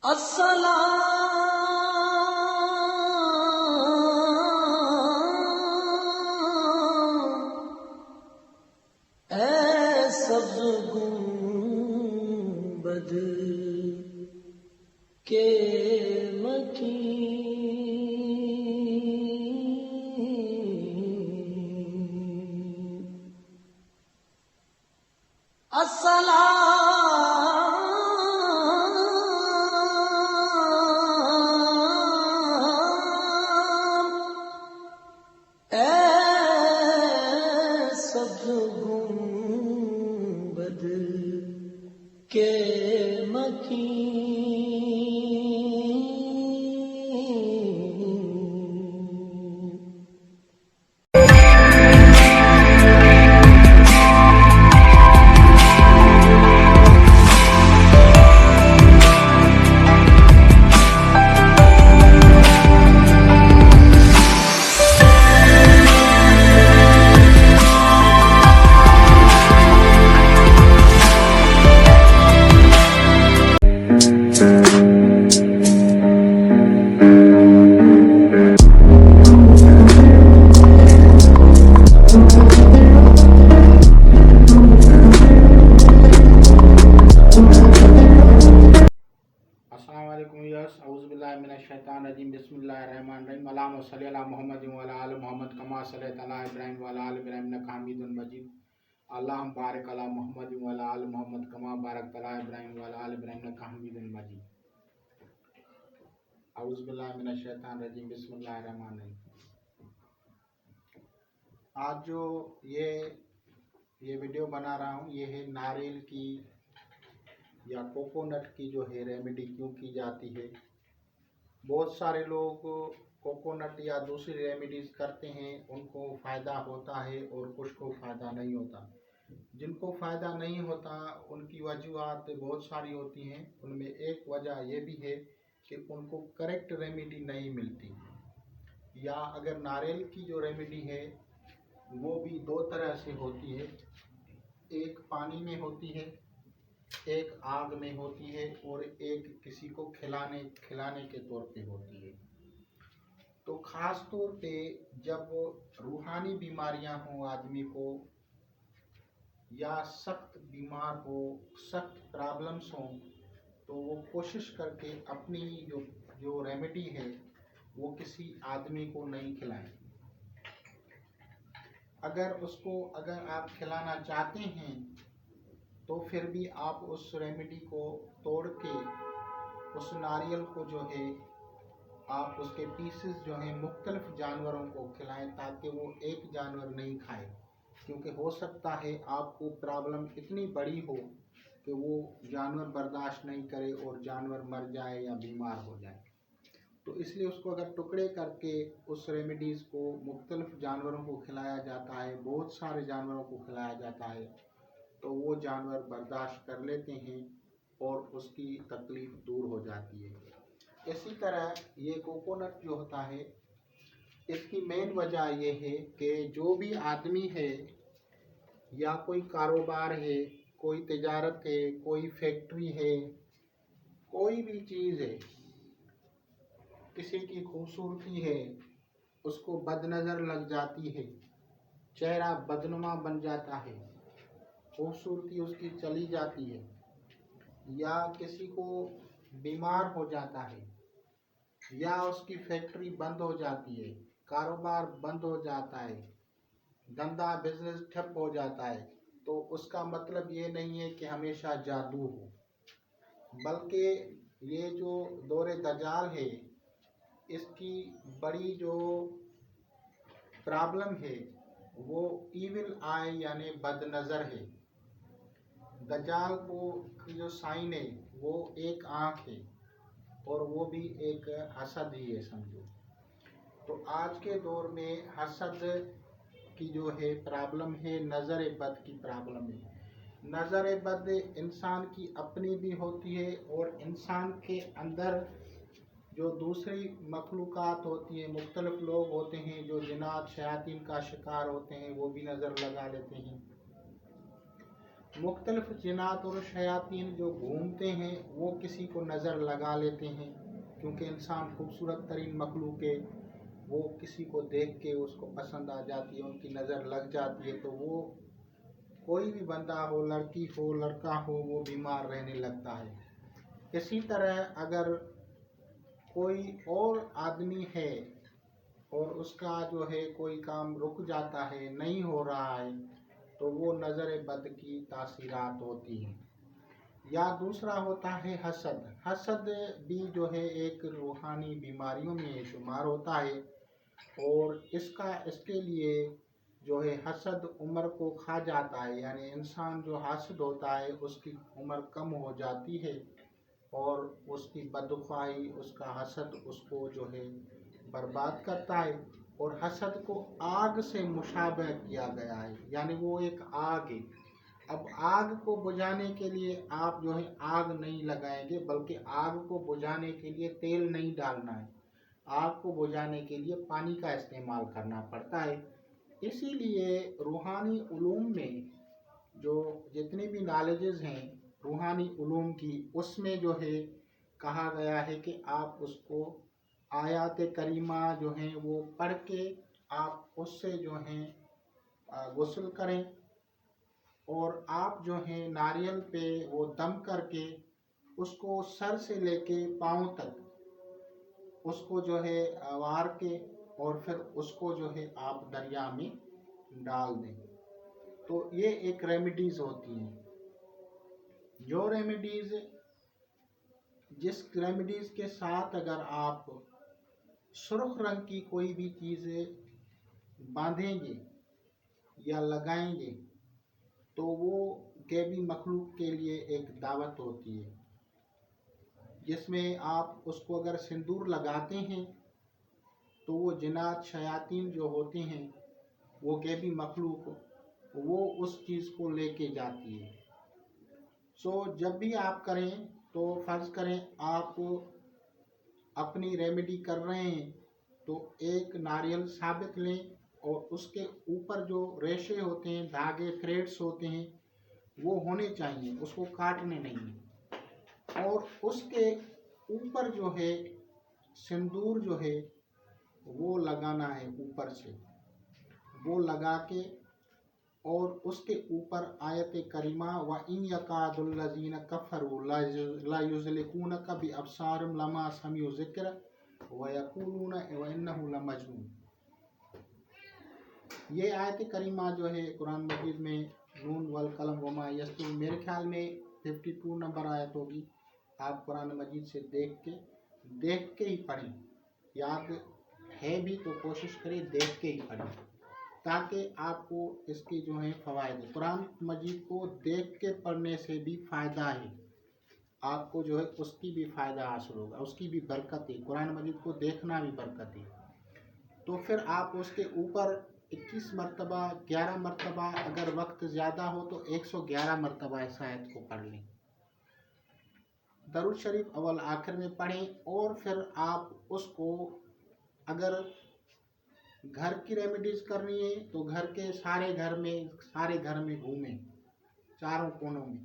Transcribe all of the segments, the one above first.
السلام اے سبز گنبد کے مکین، السلام اے سبز گنبد کے مکین، السلام علیکم یس اعوذ باللہ من الشیطان الرجیم بسم اللہ الرحمن الرحیم اللہم صلی علی محمد وعلی آل محمد کما صلیت علی ابراہیم وعلی آل ابراہیم انک حمید مجید اللہم بارک علی محمد وعلی آل محمد کما بارکت علی ابراہیم وعلی آل ابراہیم انک حمید مجید اعوذ باللہ من الشیطان الرجیم بسم اللہ الرحمن الرحیم۔ آج جو یہ ویڈیو بنا رہا ہوں یہ ہے ناریل کی یا کوکونٹ کی جو ہے ریمیڈی کیوں کی جاتی ہے۔ بہت سارے لوگ کوکونٹ یا دوسری ریمیڈیز کرتے ہیں، ان کو فائدہ ہوتا ہے اور کچھ کو فائدہ نہیں ہوتا۔ جن کو فائدہ نہیں ہوتا ان کی وجوہات بہت ساری ہوتی ہیں، ان میں ایک وجہ یہ بھی ہے کہ ان کو کریکٹ ریمیڈی نہیں ملتی، یا اگر ناریل کی جو ریمیڈی ہے وہ بھی دو طرح سے ہوتی ہے، ایک پانی میں ہوتی ہے، ایک آگ میں ہوتی ہے، اور ایک کسی کو کھلانے کے طور پہ ہوتی ہے۔ تو خاص طور پہ جب روحانی بیماریاں ہوں آدمی کو، یا سخت بیمار ہو، سخت پرابلمس ہوں، تو وہ کوشش کر کے اپنی جو ریمیڈی ہے وہ کسی آدمی کو نہیں کھلائیں۔ اگر آپ کھلانا چاہتے ہیں تو پھر بھی آپ اس ریمیڈی کو توڑ کے اس ناریل کو جو ہے آپ اس کے پیسز جو ہیں مختلف جانوروں کو کھلائیں، تاکہ وہ ایک جانور نہیں کھائے، کیونکہ ہو سکتا ہے آپ کو پرابلم اتنی بڑی ہو کہ وہ جانور برداشت نہیں کرے اور جانور مر جائے یا بیمار ہو جائے۔ تو اس لیے اس کو اگر ٹکڑے کر کے اس ریمیڈیز کو مختلف جانوروں کو کھلایا جاتا ہے، بہت سارے جانوروں کو کھلایا جاتا ہے، تو وہ جانور برداشت کر لیتے ہیں اور اس کی تکلیف دور ہو جاتی ہے۔ اسی طرح یہ کوکونٹ جو ہوتا ہے، اس کی مین وجہ یہ ہے کہ جو بھی آدمی ہے یا کوئی کاروبار ہے، کوئی تجارت ہے، کوئی فیکٹری ہے، کوئی بھی چیز ہے، کسی کی خوبصورتی ہے، اس کو بد نظر لگ جاتی ہے، چہرہ بدنما بن جاتا ہے، خوبصورتی اس کی چلی جاتی ہے، یا کسی کو بیمار ہو جاتا ہے، یا اس کی فیکٹری بند ہو جاتی ہے، کاروبار بند ہو جاتا ہے، دھندا بزنس ٹھپ ہو جاتا ہے، تو اس کا مطلب یہ نہیں ہے کہ ہمیشہ جادو ہو، بلکہ یہ جو دور دجال ہے اس کی بڑی جو پرابلم ہے وہ ایول آئی یعنی بد نظر ہے۔ دجال کو جو سائن ہے وہ ایک آنکھ ہے، اور وہ بھی ایک حسد ہی ہے سمجھو۔ تو آج کے دور میں حسد کی جو ہے پرابلم ہے، نظر بد کی پرابلم ہے۔ نظر بد انسان کی اپنی بھی ہوتی ہے، اور انسان کے اندر جو دوسری مخلوقات ہوتی ہیں، مختلف لوگ ہوتے ہیں جو جنات شیاطین کا شکار ہوتے ہیں، وہ بھی نظر لگا لیتے ہیں۔ मुख्तलिफ जिनात और शयातीन जो घूमते हैं वो किसी को नज़र लगा लेते हैं, क्योंकि इंसान खूबसूरत तरीन मखलूक है, वो किसी को देख के उसको पसंद आ जाती है, उनकी नज़र लग जाती है, तो वो कोई भी बंदा हो, लड़की हो लड़का हो, वो बीमार रहने लगता है। इसी तरह अगर कोई और आदमी है और उसका जो है कोई काम रुक जाता है, नहीं हो रहा है, तो वो नज़र बद की तासीरात होती हैं। या दूसरा होता है हसद। हसद भी जो है एक रूहानी बीमारियों में शुमार होता है, और इसके लिए जो है हसद उम्र को खा जाता है, यानी इंसान जो हासिद होता है उसकी उम्र कम हो जाती है, और उसकी बदख्वाही, उसका हसद उसको जो है बर्बाद करता है। और हसद को आग से मुशाबह किया गया है, यानी वो एक आग है। अब आग को बुझाने के लिए आप जो है आग नहीं लगाएंगे, बल्कि आग को बुझाने के लिए तेल नहीं डालना है, आग को बुझाने के लिए पानी का इस्तेमाल करना पड़ता है। इसीलिए रूहानी उलूम में जो जितनी भी नॉलेजेस हैं रूहानी उलूम की, उसमें जो है कहा गया है कि आप उसको आयात करीमा जो हैं वो पढ़ के आप उससे जो हैं गुस्ल करें, और आप जो हैं नारियल पे वो दम करके उसको सर से लेके पाँव तक उसको जो है वार के, और फिर उसको जो है आप दरिया में डाल दें। तो ये एक रेमेडीज़ होती हैं। जो रेमेडीज़ जिस रेमेडीज़ के साथ अगर आप सुर्ख रंग की कोई भी चीज़ें बांधेंगे या लगाएंगे, तो वो गैबी मखलूक के लिए एक दावत होती है, जिसमें आप उसको अगर सिंदूर लगाते हैं तो वो जिनात शयातीन जो होते हैं, वो गैबी मखलूक, वो उस चीज़ को लेके जाती है। सो जब भी आप करें तो फ़र्ज़ करें आप अपनी रेमेडी कर रहे हैं, तो एक नारियल साबित लें, और उसके ऊपर जो रेशे होते हैं, धागे, थ्रेड्स होते हैं, वो होने चाहिए, उसको काटने नहीं। और उसके ऊपर जो है सिंदूर जो है वो लगाना है, ऊपर से वो लगा के, और उसके ऊपर आयत करीमा व इन यकादुल्लज़ीन कफ़रू ला युज़लिकूनका बिअबसारिहिम लम्मा समिअू ज़िक्र व यक़ूलून व इन्नहु लमजनून। ये आयत करीमा जो है कुरान मजीद में नून वल कलम वमा यस्तुरून, मेरे ख्याल में 52 नंबर आयत होगी। आप कुरान मजीद से देख के ही पढ़ें, याद है भी तो कोशिश करें देख के ही पढ़ें, ताकि आपको इसकी जो है फ़वाइद, कुरान मजीद को देख के पढ़ने से भी फ़ायदा है, आपको जो है उसकी भी फ़ायदा हासिल होगा, उसकी भी बरकत है, कुरान मजीद को देखना भी बरकत है। तो फिर आप उसके ऊपर 21 मरतबा, 11 मरतबा, अगर वक्त ज़्यादा हो तो 111 मरतबा इस आयत को पढ़ लें। दरूद शरीफ अव्वल आखिर में पढ़ें, और फिर आप उसको अगर घर की रेमेडीज़ करनी है तो घर के सारे घर में घूमें, चारों कोनों में,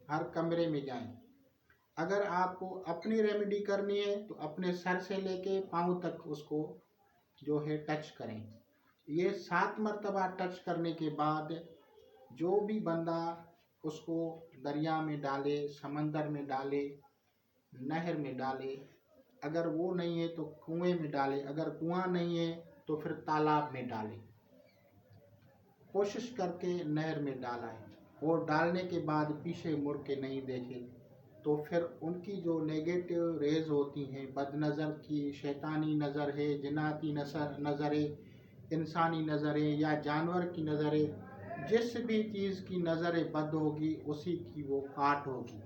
हर कमरे में जाएं। अगर आपको अपनी रेमेडी करनी है तो अपने सर से लेके पाँव तक उसको जो है टच करें। ये 7 मरतबा टच करने के बाद जो भी बंदा उसको दरिया में डाले, समंदर में डाले, नहर में डाले, अगर वो नहीं है तो कुएं में डाले, अगर कुआं नहीं है तो फिर तालाब में डाले, कोशिश करके नहर में डाला है, और डालने के बाद पीछे मुड़ के नहीं देखे, तो फिर उनकी जो नेगेटिव रेज होती हैं, बदनज़र की शैतानी नज़र है, जिनाती नज़र है, इंसानी नज़र है, या जानवर की नज़र है, जिस भी चीज़ की नज़र बद होगी उसी की वो काट होगी।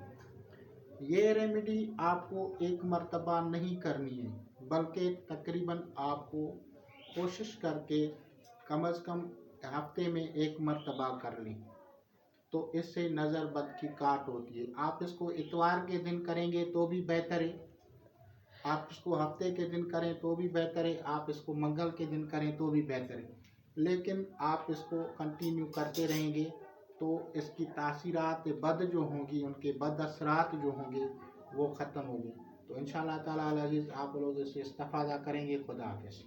ये रेमेडी आपको एक मरतबा नहीं करनी है, बल्कि तकरीबन आपको कोशिश करके कम अज़ कम हफ्ते में 1 मरतबा कर लें, तो इससे नज़र बद की काट होती है। आप इसको इतवार के दिन करेंगे तो भी बेहतर है, आप इसको हफ्ते के दिन करें तो भी बेहतर है, आप इसको मंगल के दिन करें तो भी बेहतर है, लेकिन आप इसको कंटिन्यू करते रहेंगे تو اس کی تاثیرات بد جو ہوں گی، ان کے بد اثرات جو ہوں گے وہ ختم ہوں گے. تو انشاءاللہ تعالیٰ العزیز آپ لوگ اس سے استفادہ کریں گے. خدا حافظ.